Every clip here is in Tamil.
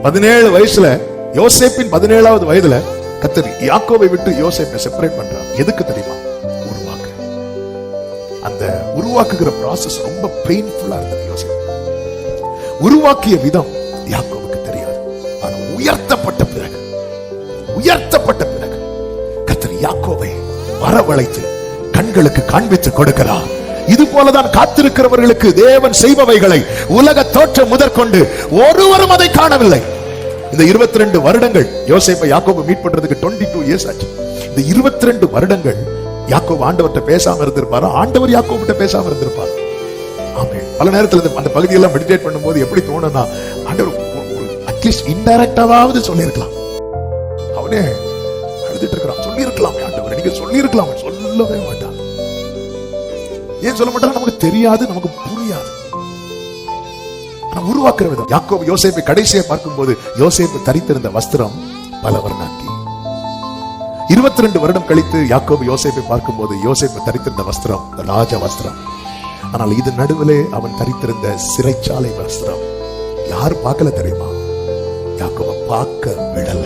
17 வயசுல யோசேப்பின் 17வது வயதுல கர்த்தர் யாக்கோபை விட்டு யோசேப்பை செப்பரேட் பண்றார். எதுக்கு தெரியுமா? உருவாக்க. அந்த உருவாக்குகிற ப்ராசஸ் ரொம்ப பெயின்ஃபுல்லா இருந்தது. யோசேப்பு உருவாக்கிய விதம் யாக்கோபுக்கு தெரியாது. ஆனா உயர்த்தப்பட்ட பிறகு கர்த்தர் யாக்கோபை வரவழைத்து கண்களுக்கு காண்பித்து கொடுக்கிறார். இது போலதான் காத்திருக்கிறவர்களுக்கு தேவன் செய்பவைகளை உலக தோற்றம் முதற்கொண்டு ஒருவரும் அதை காணவில்லை. இந்த 22 வருடங்கள் யோசேப்பை யாக்கோபு மீட் பண்றதுக்கு 22 இயர்ஸ் ஆச்சு. இந்த 22 வருடங்கள் யாக்கோபு ஆண்டவர்கிட்ட பேசாம இருந்திருப்பாரு, ஆண்டவர் யாக்கோபுட்ட பேசாம இருந்திருப்பாரு. ஆமென். பல நேரத்துல அந்த பகுதியெல்லாம் மெடிடேட் பண்ணும்போது எப்படி தோணும்னா, ஆண்டவர் அட்லீஸ்ட் இன்டைரக்டாவது சொல்லியிருக்கலாம். அவனே எழுதிட்டு இருக்கிறான், சொல்லியிருக்கலாம் ஆண்டவர், நீங்க சொல்லியிருக்கலாம். சொல்லவே மாட்டான். ஏன் சொல்ல மாட்டாங்க? நமக்கு தெரியாது, நமக்கு புரியாது. உருவாக்குற விதம். யாக்கோபு யோசேப்பை கடைசியை பார்க்கும்போது யோசேப்பு தரித்திருந்த வஸ்திரம் பல வர்ணாக்கி. 22 வருடம் கழித்து யாக்கோபு யோசேப்பை பார்க்கும்போது யோசேப்பு தரித்திருந்த வஸ்திரம் ராஜ வஸ்திரம். ஆனால் இது நடுவிலே அவன் தரித்திருந்த சிறைச்சாலை வஸ்திரம். யார் பார்க்கல தெரியுமா? யாக்கோபு பார்க்க விடல.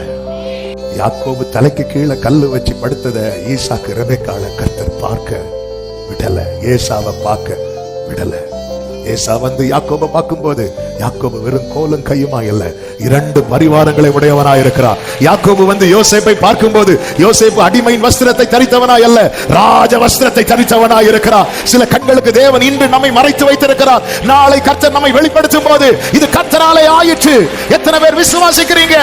யாக்கோபு தலைக்கு கீழே கல்லு வச்சு படுத்தத ஈசாக்கு ரெபெக்காள கர்த்தர் பார்க்க விடல. ஏசாவை பார்க்க விடல. ஏசா வந்து யாக்கோபை பார்க்கும்போது யாக்கோபு வெறும் கோலும் கையுமா இல்ல, 2 பரிவாரங்களை உடையவனாய் இருக்கிறார். யாக்கோபு வந்து யோசேப்பை பார்க்கும்போது யோசேப்பு அடிமையின் வஸ்திரத்தை தரித்தவனாய் அல்ல, ராஜ வஸ்திரத்தை தரித்தவனாய் இருக்கிறார். சில கண்களுக்கு தேவன் இன்று நம்மை மறைத்து வைத்திருக்கிறார். நாளை கர்த்தர் நம்மை வெளிப்படுத்தும் போது இது கர்த்தராலே ஆயிற்று. எத்தனை பேர் விசுவாசிக்கிறீங்க?